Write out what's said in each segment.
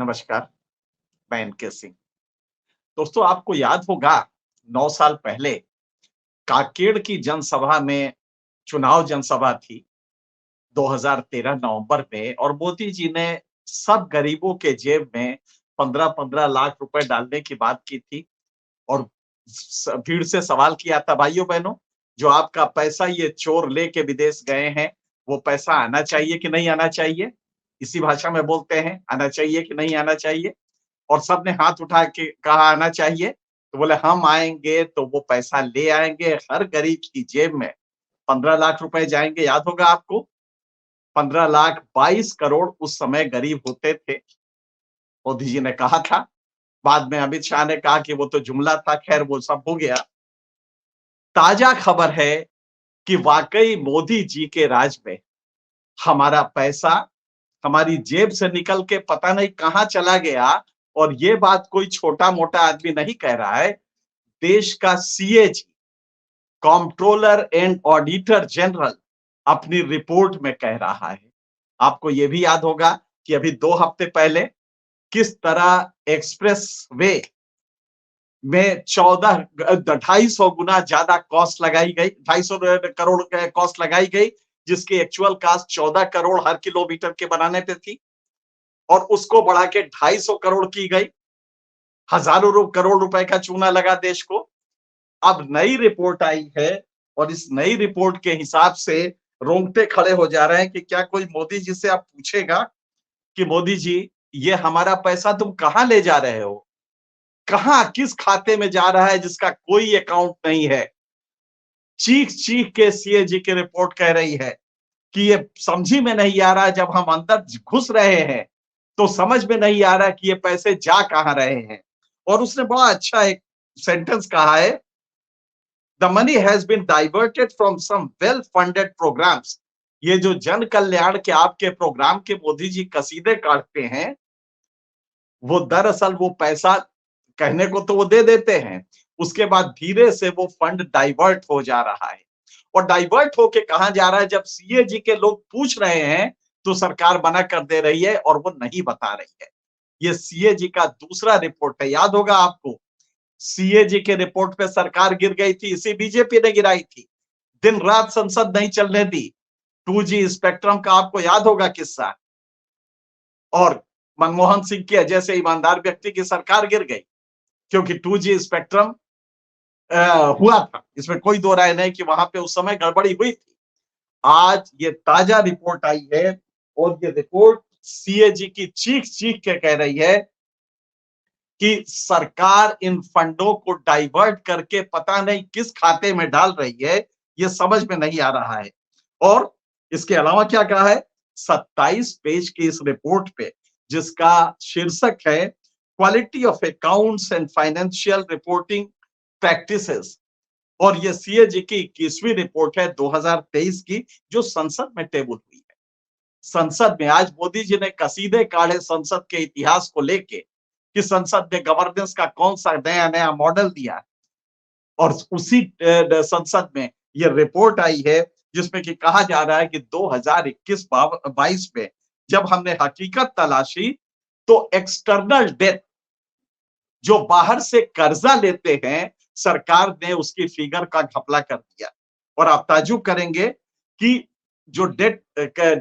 नमस्कार, मैं एनके सिंह। दोस्तों आपको याद होगा 9 साल पहले कांकेर की जनसभा में चुनाव जनसभा थी 2013 नवंबर में और मोदी जी ने सब गरीबों के जेब में 15-15 लाख रुपए डालने की बात की थी और भीड़ से सवाल किया था भाइयों बहनों, जो आपका पैसा ये चोर लेके विदेश गए हैं, वो पैसा आना चाहिए कि नहीं आना चाहिए? इसी भाषा में बोलते हैं, आना चाहिए कि नहीं आना चाहिए? और सबने हाथ उठा के कहा आना चाहिए, तो बोले हम आएँगे तो वो पैसा ले आएँगे, हर गरीब की जेब में 15 लाख रुपए जाएँगे, याद होगा आपको? 15 लाख 22 करोड़ उस समय गरीब होते थे, मोदी जी ने कहा था। बाद में अमित शाह ने कहा कि वो तो जुमला था, खैर वो सब हो गया। ताज़ा खबर है कि वाक़ई मोदी जी के राज में हमारा पैसा हमारी जेब से निकल के पता नहीं कहाँ चला गया और ये बात कोई छोटा-मोटा आदमी नहीं कह रहा है। देश का CAG, controller and auditor general अपनी रिपोर्ट में कह रहा है। आपको ये भी याद होगा कि अभी 2 हफ्ते पहले किस तरह एक्सप्रेस वे में 14 250 गुना ज्यादा कॉस्ट लगाई गई, 250 करोड़ कॉस्ट लगाई गई, जिसकी एक्चुअल कॉस्ट 14 करोड़ हर किलोमीटर के बनाने पे थी और उसको बढ़ा के 250 करोड़ की गई। हजारों करोड़ रुपए का चूना लगा देश को। अब नई रिपोर्ट आई है और इस नई रिपोर्ट के हिसाब से रोंगटे खड़े हो जा रहे हैं कि क्या कोई मोदी जी से आप पूछेगा कि मोदी जी ये हमारा पैसा तुम कहाँ ले जा रहे हो? कहाँ किस खाते में जा रहा है जिसका कोई अकाउंट नहीं है? चीख-चीख के सीएजी की रिपोर्ट कह रही है कि ये समझ ही में नहीं आ रहा, जब हम अंदर घुस रहे हैं, तो समझ में नहीं आ रहा कि ये पैसे जा कहाँ रहे हैं। और उसने बड़ा अच्छा एक सेंटेंस कहा है, the money has been diverted from some well funded programmes. ये जो जन कल्याण के आपके प्रोग्राम के मोदी जी कसीदे काटते हैं, वो दरअसल वो पैसा कहने को तो वो दे देते हैं, उसके बाद धीरे से वो फंड डाइवर्ट हो जा रहा है और डाइवर्ट होके कहाँ जा रहा है, जब सीएजी के लोग पूछ रहे हैं तो सरकार मना कर दे रही है और वो नहीं बता रही है। ये सीएजी का दूसरा रिपोर्ट है, याद होगा आपको। सीएजी के रिपोर्ट पे सरकार गिर गई थी, इसी बीजेपी ने गिराई थी। दिन रात संसद नहीं चलने दी। 2G स्पेक्ट्रम का आपको याद होगा किस्सा। और मनमोहन सिंह के जैसे ईमानदार व्यक्ति की सरकार गिर गई क्योंकि 2G स्पेक्ट्रम हुआ था। इसमें कोई दो राय नहीं कि वहां पे उस समय गड़बड़ी हुई थी। आज ये ताजा रिपोर्ट आई है और ये रिपोर्ट सीएजी की चीख-चीख के कह रही है कि सरकार इन फंडों को डाइवर्ट करके पता नहीं किस खाते में डाल रही है, ये समझ में नहीं आ रहा है। और इसके अलावा क्या कहा है, 27 पेज की इस रिपोर्ट पे, जिसका शीर्षक है quality of accounts and financial reporting practices, और ये सीएजी की 21वीं रिपोर्ट है 2023 की, जो संसद में टेबल हुई है। संसद में आज मोदी जी ने कसीदे काढ़े संसद के इतिहास को लेके कि संसद ने गवर्नेंस का कौन सा नया नया मॉडल दिया और उसी संसद में ये रिपोर्ट आई है जिसमें कि कहा जा रहा है कि 2021-22 में जब हमने हकीकत तलाशी तो एक्सटर्नल डेट, जो बाहर से कर्जा लेते हैं, सरकार ने उसकी फिगर का घपला कर दिया। और आप ताज्जुब करेंगे कि जो डेट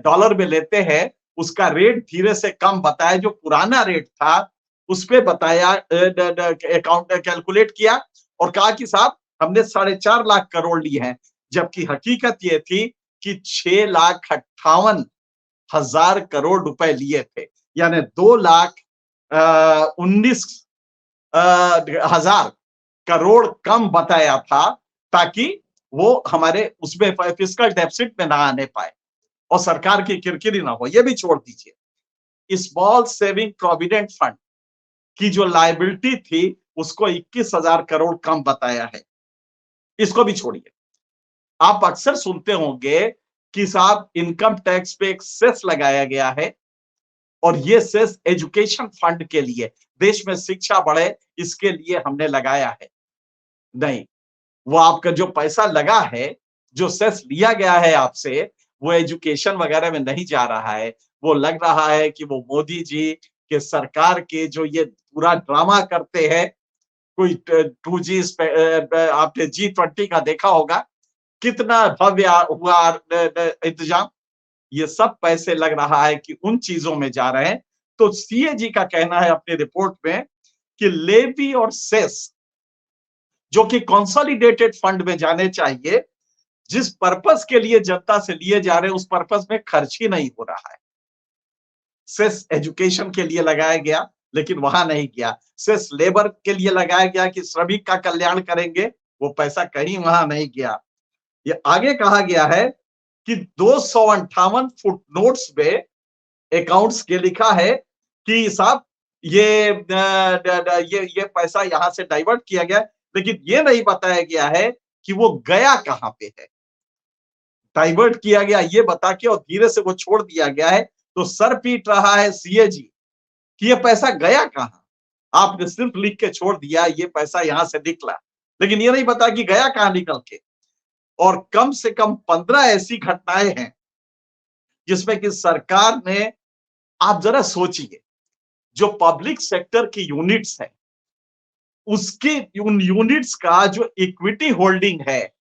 डॉलर में लेते हैं उसका रेट धीरे से कम बताया, जो पुराना रेट था उस पे बताया, अकाउंट कैलकुलेट किया और कहा कि साहब हमने 4.5 लाख करोड़ लिए हैं, जबकि हकीकत ये थी कि 6,58,000 करोड़ रुपए लिए थे, यानी 2,19,000 करोड़ कम बताया था, ताकि वो हमारे उसमें फिस्कल डेफिसिट में ना आने पाए और सरकार की किरकिरी ना हो। ये भी छोड़ दीजिए, स्मॉल सेविंग प्रोविडेंट फंड की जो लायबिलिटी थी उसको 21,000 करोड़ कम बताया है। इसको भी छोड़िए। आप अक्सर सुनते होंगे कि साहब इनकम टैक्स पे एक सेस लगाया गया है और ये सेस एजुकेशन फंड के लिए, देश में शिक्षा बढ़े इसके लिए हमने लगाया है। नहीं, वो आपका जो पैसा लगा है, जो सेस लिया गया है आपसे, वो एजुकेशन वगैरह में नहीं जा रहा है। वो लग रहा है कि वो मोदी जी कि सरकार के जो ये पूरा ड्रामा करते हैं, कोई 2G आपने G20 का देखा होगा, कितना भव्य हुआ इंतजाम। ये सब पैसे लग रहा है कि उन चीजों में जा रहे हैं। तो सीएजी का कहना है अपनी रिपोर्ट में कि लेवी और सेस जो कि कंसोलिडेटेड फंड में जाने चाहिए, जिस पर्पस के लिए जनता से लिए जा रहे हैं उस पर्पस में खर्च ही नहीं हो रहा है। सेस एजुकेशन के लिए लगाया गया लेकिन वहां नहीं गया, सेस लेबर के लिए लगाया गया कि श्रमिक का कल्याण करेंगे, वो पैसा कहीं वहां नहीं गया। ये आगे कहा गया है कि 258 फुट नोट्स में अकाउंट्स के लिखा है कि साहब ये पैसा यहां से डाइवर्ट किया गया, लेकिन ये नहीं बताया गया है कि वो गया कहां पे है। डाइवर्ट किया गया ये बता के और धीरे से वो छोड़ दिया गया है, तो सर पीट रहा है सीएजी कि ये पैसा गया कहां। आपने सिर्फ लिख के छोड़ दिया ये पैसा यहां से निकला, लेकिन ये नहीं बता कि गया कहां निकल के। और कम से कम 15 ऐसी घटनाएं हैं जिसमें कि सरकार ने, आप जरा सोचिए, जो पब्लिक सेक्टर की यूनिट्स है उसके उन यूनिट्स का जो इक्विटी होल्डिंग है,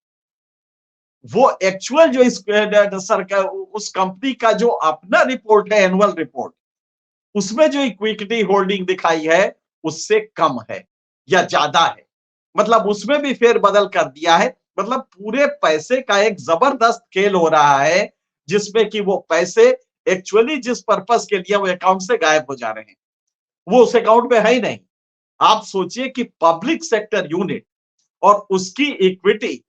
वो एक्चुअल जो इस सरकार उस कंपनी का जो अपना रिपोर्ट है एनुअल रिपोर्ट, उसमें जो इक्विटी होल्डिंग दिखाई है उससे कम है या ज्यादा है। मतलब उसमें भी फेरबदल कर दिया है। मतलब पूरे पैसे का एक जबरदस्त खेल हो रहा है जिसमें कि वो पैसे एक्चुअली जिस पर्पस के लिए वो अकाउंट से गायब हो जा रहे हैं वो उस अकाउंट में है ही नहीं। आप सोचिए कि पब्लिक सेक्टर यूनिट और उसकी इक्विटी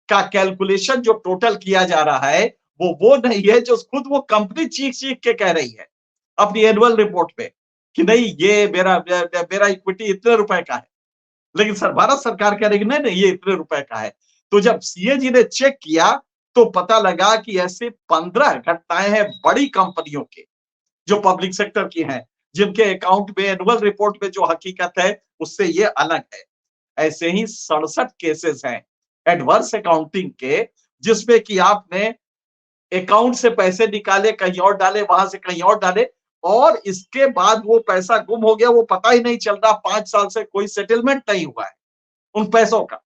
का कैलकुलेशन जो टोटल किया जा रहा है वो नहीं है जो खुद वो कंपनी चीख चीख के कह रही है अपनी एनुअल रिपोर्ट पे कि नहीं ये मेरा इक्विटी इतने रुपए का है, लेकिन सर भारत सरकार कह रही है नहीं नहीं ये इतने रुपए का है। तो जब सीएजी ने चेक किया तो पता लगा कि ऐसे 15 घटनाएं हैं बड़ी कंपनियों के जो पब्लिक सेक्टर की हैं, जिनके अकाउंट में एनुअल रिपोर्ट में जो हकीकत है उससे ये अलग है। ऐसे ही 67 केसेस हैं एडवर्स अकाउंटिंग के, जिसमें कि आपने अकाउंट से पैसे निकाले कहीं और डाले, वहां से कहीं और डाले, और इसके बाद वो पैसा गुम हो गया, वो पता ही नहीं चल रहा। 5 साल से कोई सेटलमेंट नहीं हुआ है उन पैसों का,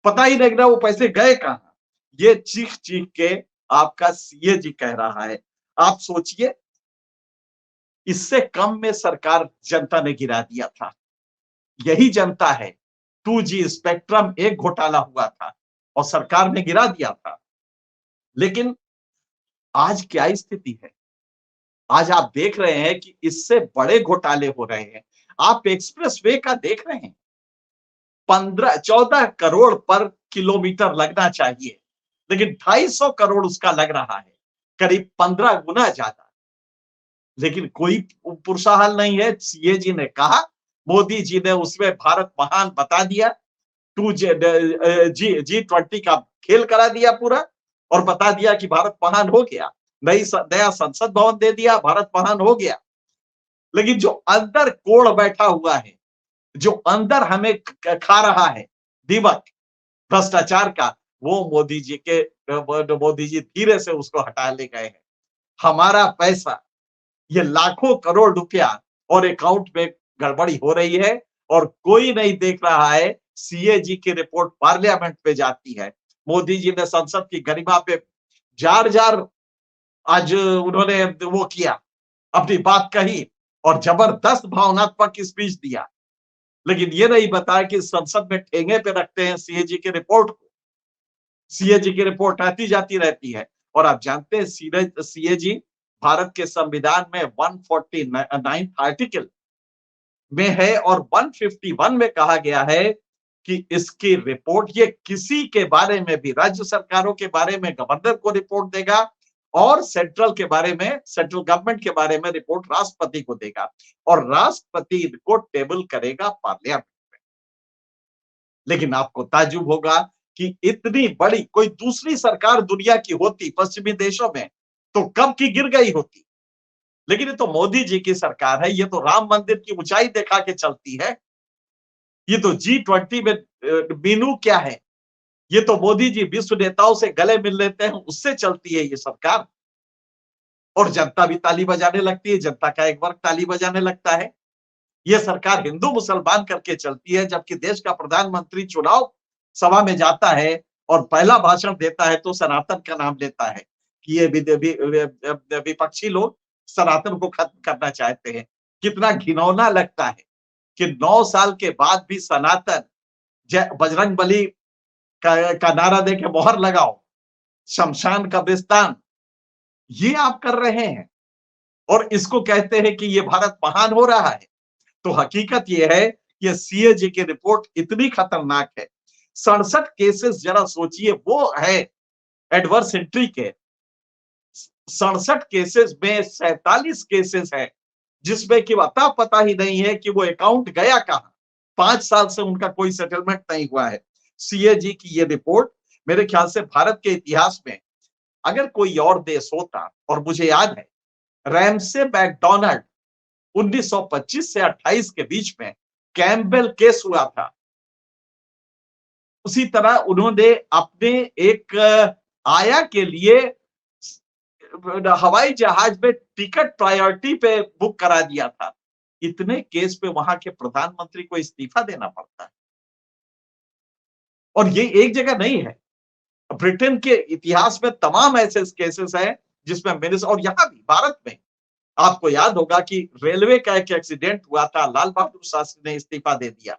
पता ही नहीं रहा वो पैसे गए कहां। ये चीख चीख के आपका सीएजी कह रहा है। आप सोचिए इससे कम में सरकार जनता ने गिरा दिया था। यही जनता है। 2G स्पेक्ट्रम एक घोटाला हुआ था और सरकार ने गिरा दिया था। लेकिन आज क्या स्थिति है? आज आप देख रहे हैं कि इससे बड़े घोटाले हो रहे हैं। आप एक्सप्रेसवे का देख रहे हैं, 14 करोड़ पर किलोमीटर लगना चाहिए, लेकिन 250 करोड़ उसका लग रहा है, करीब 15 गुना ज्यादा। लेकिन कोई पुरसाहल नहीं है। सीएजी ने कहा, मोदी जी ने उसमें भारत महान बता दिया, G20 का खेल करा दिया पूरा, और बता दिया कि भारत महान हो गया। नया संसद भवन दे दिया, भारत महान हो गया। लेकिन जो अंदर कोड़ बैठा हुआ है, जो अंदर हमें खा रहा है दीमक भ्रष्टाचार का, वो मोदी जी धीरे से उसको हटा ले गए हैं। हमारा पैसा, ये लाखों करोड़ रुपया और अकाउंट में गड़बड़ी हो रही है और कोई नहीं देख रहा है। सीएजी की रिपोर्ट पार्लियामेंट में जाती है, मोदी जी ने संसद की गरिमा पे जार जार आज उन्होंने वो किया, अपनी बात कही और जबरदस्त भावनात्मक स्पीच दिया, लेकिन ये नहीं बताया कि संसद में ठेंगे पे रखते हैं सीएजी की रिपोर्ट को। सीएजी की रिपोर्ट आती जाती रहती है और आप जानते हैं सीएजी भारत के संविधान में 149 आर्टिकल में है और 151 में कहा गया है कि इसकी रिपोर्ट ये किसी के बारे में भी, राज्य सरकारों के बारे में गवर्नर को रिपोर्ट देगा और सेंट्रल के बारे में, सेंट्रल गवर्नमेंट के बारे में रिपोर्ट राष्ट्रपति को देगा और राष्ट्रपति को टेबल करेगा पार्लियामेंट में। लेकिन आपको ताज्जुब होगा कि इतनी बड़ी कोई दूसरी सरकार दुनिया की होती पश्चिमी देशों में तो कब की गिर गई होती, लेकिन ये तो मोदी जी की सरकार है। ये तो राम मंदिर की ऊंचाई दिखा के चलती है। ये तो G20 में मीनू क्या है, ये तो मोदी जी विश्व नेताओं से गले मिल लेते हैं, उससे चलती है ये सरकार। और जनता भी ताली बजाने लगती है, जनता का एक वर्ग ताली बजाने लगता है। ये सरकार हिंदू मुसलमान करके चलती है, जबकि देश का प्रधानमंत्री चुनाव सभा में जाता है और पहला भाषण देता है तो सनातन का नाम लेता है कि ये विपक्षी लोग सनातन को खत्म करना चाहते हैं। कितना घिनौना लगता है कि 9 साल के बाद भी सनातन बजरंगबली का नारा दे के मोहर लगाओ, शमशान कब्रिस्तान, ये आप कर रहे हैं और इसको कहते हैं कि ये भारत महान हो रहा है। तो हकीकत ये है कि सीएजी की रिपोर्ट इतनी खतरनाक है। 67 केसेस, जरा सोचिए, वो है एडवर्स एंट्री के। 67 केसेस में 47 केसेस है जिसमें कि अता पता ही नहीं है कि वो अकाउंट गया कहां। 5 साल से उनका कोई सेटलमेंट नहीं हुआ है। सीएजी की ये रिपोर्ट मेरे ख्याल से भारत के इतिहास में अगर कोई और देश होता, और मुझे याद है रैमसे मैकडोनाल्ड 1925 से 28 के बीच में कैम्पबेल केस हुआ था, उसी तरह उन्होंने अपने एक आया के लिए हवाई जहाज में टिकट प्रायोरिटी पे बुक करा दिया था। इतने केस पे वहां के प्रधानमंत्री को इस्तीफा देना पड़ता है। और ये एक जगह नहीं है, ब्रिटेन के इतिहास में तमाम ऐसे केसेस हैं जिसमें मिनिस्टर, और यहां भी भारत में आपको याद होगा कि रेलवे का एक एक्सीडेंट हुआ था, लाल बहादुर शास्त्री ने इस्तीफा दे दिया।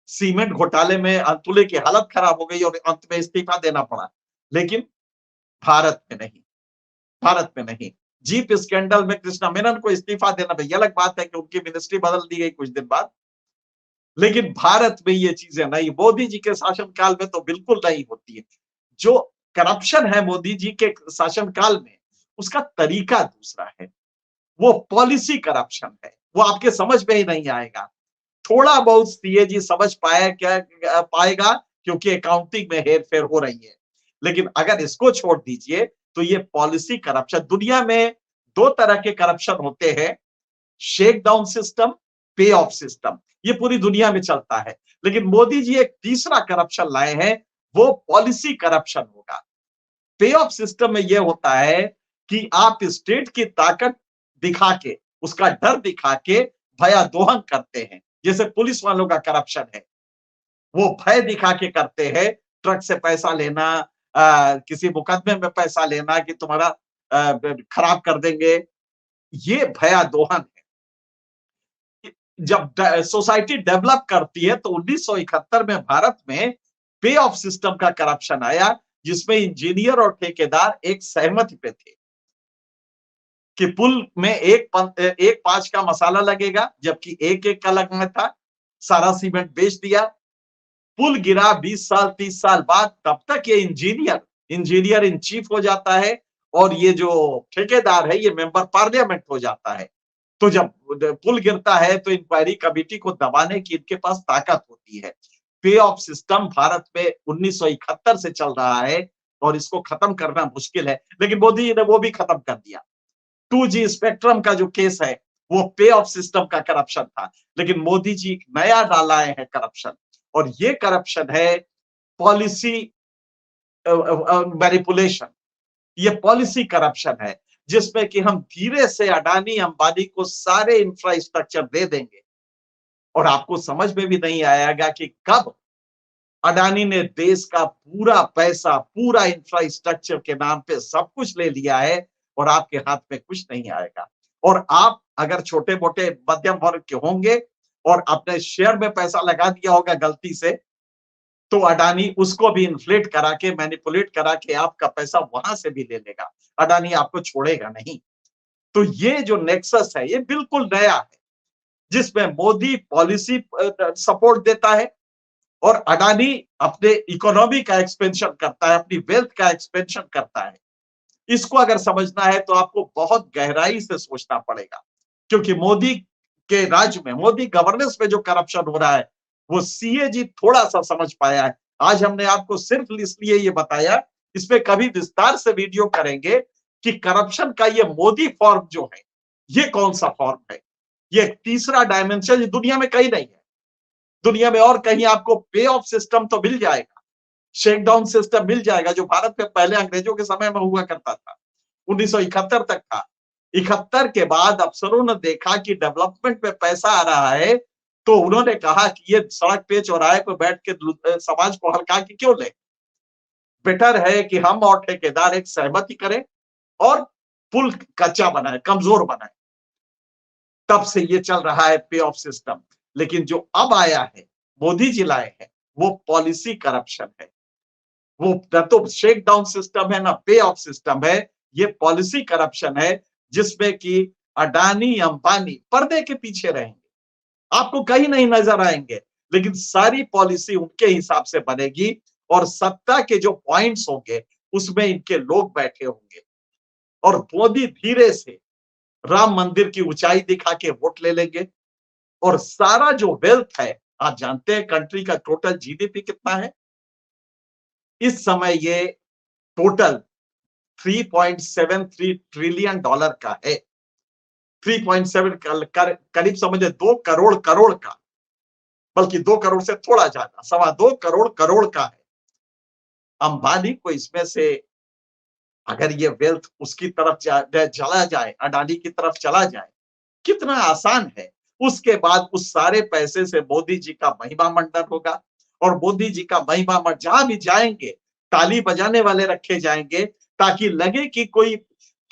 सीमेंट घोटाले में अंतुले की हालत खराब हो गई और अंत में इस्तीफा देना पड़ा। लेकिन भारत में नहीं, भारत में नहीं। जीप स्कैंडल में कृष्णा मेनन को इस्तीफा देना, भाई अलग बात है कि उनकी मिनिस्ट्री बदल दी गई कुछ दिन बाद, लेकिन भारत में ये चीजें नहीं। मोदी जी के शासनकाल में तो बिल्कुल नहीं होती है। जो करप्शन है मोदी जी के शासनकाल में, उसका तरीका दूसरा है, वो पॉलिसी करप्शन है, वो आपके समझ में ही नहीं आएगा। थोड़ा बहुत सीएजी समझ पाएगा क्योंकि अकाउंटिंग में हेर फेर हो रही है, लेकिन अगर इसको छोड़ दीजिए तो ये पॉलिसी करप्शन। दुनिया में 2 तरह के करप्शन होते हैं, शेक डाउन सिस्टम, पे ऑफ सिस्टम, ये पूरी दुनिया में चलता है। लेकिन मोदी जी एक तीसरा करप्शन लाए हैं, वो पॉलिसी करप्शन होगा। पे ऑफ सिस्टम में यह होता है कि आप स्टेट की ताकत दिखा के, उसका डर दिखा के भया दोहन करते हैं। जैसे पुलिस वालों का करप्शन है, वो भय दिखा के करते हैं, ट्रक से पैसा लेना, किसी मुकदमे में पैसा लेना कि तुम्हारा खराब कर देंगे, ये भया दोहन है। जब सोसाइटी डेवलप करती है तो 1971 में भारत में पे ऑफ सिस्टम का करप्शन आया, जिसमें इंजीनियर और ठेकेदार एक सहमति पे थे कि पुल में एक 5 का मसाला लगेगा, जबकि एक का लगना था। सारा सीमेंट बेच दिया, पुल गिरा 20 साल 30 साल बाद, तब तक ये इंजीनियर इन चीफ हो जाता है और ये जो ठेकेदार है ये मेंबर पार्लियामेंट हो जाता है। तो जब पुल गिरता है तो इंक्वायरी कमेटी को दबाने की इनके पास ताकत होती है। पे ऑफ सिस्टम भारत में 1971 से चल रहा है और इसको खत्म करना मुश्किल है, लेकिन मोदी जी ने वो भी खत्म कर दिया। 2G स्पेक्ट्रम का जो केस है वो पे ऑफ सिस्टम का करप्शन था, लेकिन मोदी जी नया डाला है करप्शन, और ये करप्शन है पॉलिसी मैनिपुलेशन। ये पॉलिसी करप्शन है जिसमें कि हम धीरे से अडानी अंबानी को सारे इंफ्रास्ट्रक्चर दे देंगे और आपको समझ में भी नहीं आएगा कि कब अडानी ने देश का पूरा पैसा, पूरा इंफ्रास्ट्रक्चर के नाम पे सब कुछ ले लिया है और आपके हाथ में कुछ नहीं आएगा। और आप अगर छोटे मोटे मध्यम वर्ग के होंगे और अपने शेयर में पैसा लगा दिया होगा गलती से, तो अडानी उसको भी इन्फ्लेट करा के, मैनिपुलेट करा के आपका पैसा वहां से भी ले लेगा। अडानी आपको छोड़ेगा नहीं। तो ये जो नेक्सस है ये बिल्कुल नया है, जिसमें मोदी पॉलिसी सपोर्ट देता है और अडानी अपने इकोनॉमी का एक्सपेंशन करता है, अपनी वेल्थ का एक्सपेंशन करता है। इसको अगर समझना है तो आपको बहुत गहराई से सोचना पड़ेगा, क्योंकि मोदी के राज्य में, मोदी गवर्नेंस में जो करप्शन हो रहा है वो सीएजी थोड़ा सा समझ पाया है। आज हमने आपको सिर्फ इसलिए ये बताया, इस पे कभी विस्तार से वीडियो करेंगे कि करप्शन का ये मोदी फॉर्म जो है ये कौन सा फॉर्म है। ये तीसरा डायमेंशन दुनिया में कहीं नहीं है। दुनिया में और कहीं आपको पे ऑफ सिस्टम तो मिल जाएगा, शेकडाउन सिस्टम मिल जाएगा, जो भारत में पहले अंग्रेजों के समय में हुआ करता था, 1971 तक था। 71 के बाद अफसरों ने देखा कि डेवलपमेंट में पैसा आ रहा है, तो उन्होंने कहा कि ये सड़क पे चौराहे पे बैठ के समाज को हल्का के क्यों ले? बेटर है कि हम और ठेकेदार एक सहमति करें और पुल कच्चा बनाए, कमजोर बनाए। तब से ये चल रहा है पे ऑफ सिस्टम। लेकिन जो अब आया है, मोदी जी लाए हैं, वो पॉलिसी करप्शन है। वो न तो शेक डाउन सिस्टम है, ना पे ऑफ सिस्टम है। ये पॉलिसी करप्शन है, जिसमें कि अडानी अंबानी पर्दे के पीछे रहेंगे, आपको कहीं नहीं नजर आएंगे, लेकिन सारी पॉलिसी उनके हिसाब से बनेगी और सत्ता के जो पॉइंट्स होंगे उसमें इनके लोग बैठे होंगे। और मोदी धीरे से राम मंदिर की ऊंचाई दिखा के वोट ले लेंगे। और सारा जो वेल्थ है, आप जानते हैं कंट्री का टोटल जीडीपी कितना है इस समय? ये टोटल 3.73 ट्रिलियन डॉलर का है। 3.7 करीब समझे 2 करोड़ करोड़ का, बल्कि 2 करोड़ से थोड़ा ज्यादा, 2.25 करोड़ करोड़ का है। अंबानी को इसमें से अगर ये वेल्थ उसकी तरफ चला जाए, अडानी की तरफ चला जाए, कितना आसान है। उसके बाद उस सारे पैसे से मोदी जी का महिमा मंडन होगा और मोदी जी का महिमा मंडन जहां भी जाएंगे ताली बजाने वाले रखे जाएंगे, ताकि लगे कि कोई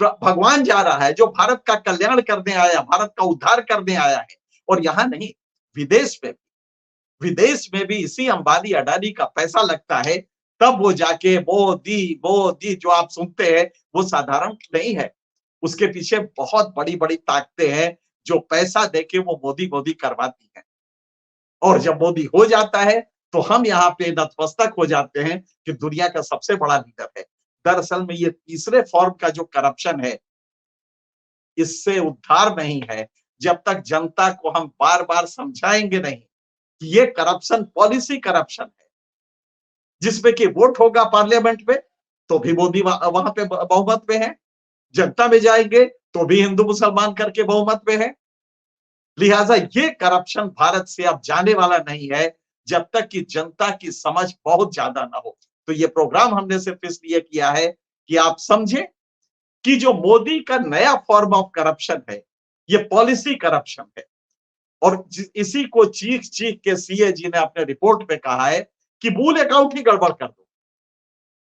भगवान जा रहा है जो भारत का कल्याण करने आया, भारत का उद्धार करने आया है। और यहाँ नहीं, विदेश में भी इसी अंबानी अडानी का पैसा लगता है, तब वो जाके मोदी मोदी जो आप सुनते हैं वो साधारण नहीं है। उसके पीछे बहुत बड़ी बड़ी ताकतें हैं जो पैसा देके वो मोदी मोदी करवाती हैं। और जब मोदी हो जाता है तो हम यहाँ पे नतमस्तक हो जाते हैं कि दुनिया का सबसे बड़ा लीडर है। दरअसल में ये तीसरे फॉर्म का जो करप्शन है, इससे उद्धार नहीं है जब तक जनता को हम बार बार समझाएंगे नहीं कि ये करप्शन पॉलिसी करप्शन है, जिसमें कि वोट होगा पार्लियामेंट में तो भी मोदी वहां पे बहुमत में है, जनता में जाएंगे तो भी हिंदू मुसलमान करके बहुमत में है। लिहाजा ये करप्शन भारत से अब जाने वाला नहीं है जब तक कि जनता की समझ बहुत ज्यादा ना हो। तो ये प्रोग्राम हमने सिर्फ इसलिए किया है कि आप समझे कि जो मोदी का नया फॉर्म ऑफ करप्शन है, ये पॉलिसी करप्शन है। और इसी को चीख चीख के सीए जी ने अपने रिपोर्ट में कहा है कि मूल अकाउंट ही गड़बड़ कर दो।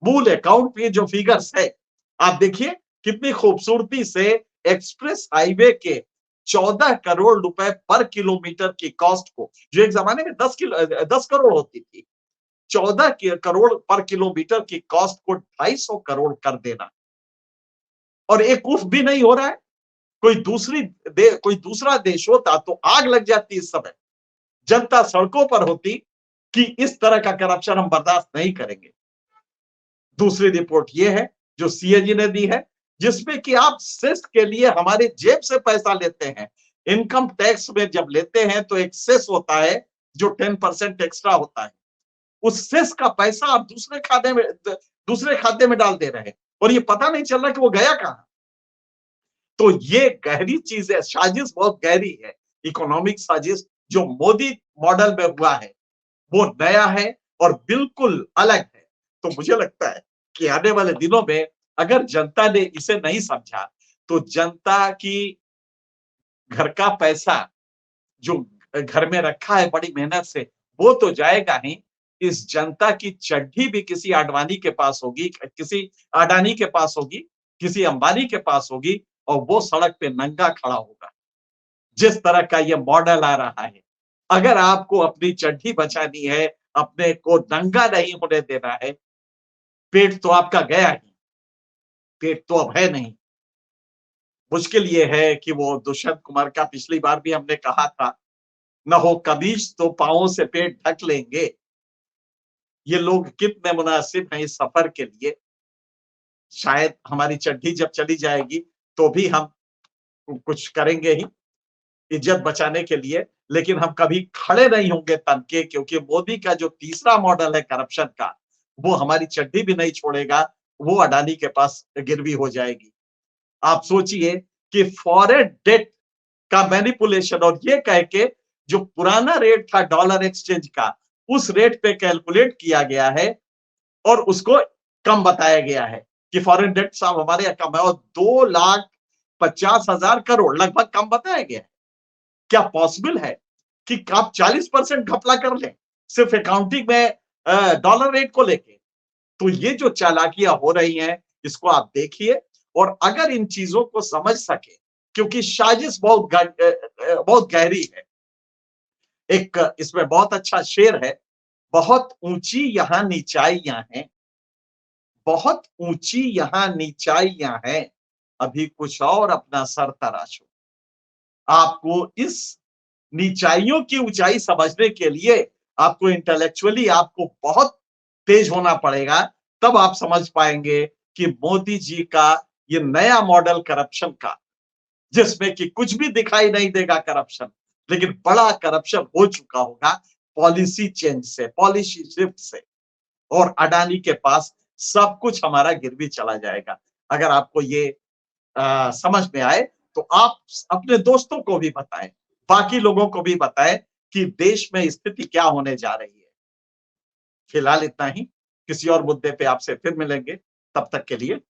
मूल अकाउंट पे जो फिगर्स है, आप देखिए कितनी खूबसूरती से एक्सप्रेस हाईवे के 14 करोड़ रुपए पर किलोमीटर की कॉस्ट को, जो एक जमाने में 10 करोड़ होती थी, 14 करोड़ पर किलोमीटर की कॉस्ट को 250 करोड़ कर देना। और एक उफ भी नहीं हो रहा है। कोई दूसरा देश होता तो आग लग जाती इस समय, जनता सड़कों पर होती कि इस तरह का करप्शन हम बर्दाश्त नहीं करेंगे। दूसरी रिपोर्ट ये है जो सीएजी ने दी है, जिसमें कि आप सेस के लिए हमारे जेब से पैसा लेते हैं। इनकम टैक्स में जब लेते हैं तो एक सेस होता है जो 10% एक्स्ट्रा होता है। उस सेस का पैसा आप दूसरे खाते में डाल दे रहे हैं और ये पता नहीं चल रहा कि वो गया कहां। तो ये गहरी चीज है, साजिश बहुत गहरी है। इकोनॉमिक साजिश जो मोदी मॉडल में हुआ है वो नया है और बिल्कुल अलग है। तो मुझे लगता है कि आने वाले दिनों में अगर जनता ने इसे नहीं समझा तो जनता की घर का पैसा जो घर में रखा है बड़ी मेहनत से, वो तो जाएगा ही। इस जनता की चड्ढी भी किसी आडवाणी के पास होगी, किसी अडानी के पास होगी, किसी अंबानी के पास होगी और वो सड़क पे नंगा खड़ा होगा। जिस तरह का ये मॉडल आ रहा है, अगर आपको अपनी चड्ढी बचानी है, अपने को नंगा नहीं होने देना है, पेट तो आपका गया ही, पेट तो अब है नहीं। मुश्किल ये है कि वो दुष्यंत कुमार का पिछली बार भी हमने कहा था, न हो कबीज तो पांवों से पेट ढक लेंगे। ये लोग कितने मुनासिब हैं इस सफर के लिए। शायद हमारी चड्ढी जब चली जाएगी तो भी हम कुछ करेंगे ही इज्जत बचाने के लिए, लेकिन हम कभी खड़े नहीं होंगे तन के, क्योंकि मोदी का जो तीसरा मॉडल है करप्शन का, वो हमारी चड्डी भी नहीं छोड़ेगा, वो अडानी के पास गिरवी हो जाएगी। आप सोचिए कि फॉरेन डेट का मैनिपुलेशन और ये कह के जो पुराना रेट था डॉलर एक्सचेंज का, उस रेट पे कैलकुलेट किया गया है और उसको कम बताया गया है। कि फॉरेन डेट साहब हमारे यहाँ कम है, और 2,50,000 करोड़ लगभग कम बताया गया है। क्या पॉसिबल है कि आप 40% घपला कर लें सिर्फ अकाउंटिंग में डॉलर रेट को लेके? तो ये जो चालाकियां हो रही हैं, इसको आप देखिए, और अगर इन चीजों को समझ सके, क्योंकि साजिश बहुत गहरी है। एक इसमें बहुत अच्छा शेर है, बहुत ऊंची यहां नीचाइयां हैं, बहुत ऊंची यहां नीचाइयां हैं, अभी कुछ और अपना सर तराशो। आपको इस नीचाइयों की ऊंचाई समझने के लिए आपको इंटेलेक्चुअली आपको बहुत तेज होना पड़ेगा, तब आप समझ पाएंगे कि मोदी जी का ये नया मॉडल करप्शन का, जिसमें कि कुछ भी दिखाई नहीं देगा करप्शन, लेकिन बड़ा करप्शन हो चुका होगा पॉलिसी चेंज से, पॉलिसी शिफ्ट से, और अडानी के पास सब कुछ हमारा गिरवी चला जाएगा। अगर आपको ये समझ में आए तो आप अपने दोस्तों को भी बताएं, बाकी लोगों को भी बताएं कि देश में स्थिति क्या होने जा रही है। फिलहाल इतना ही, किसी और मुद्दे पे आपसे फिर मिलेंगे, तब तक के लिए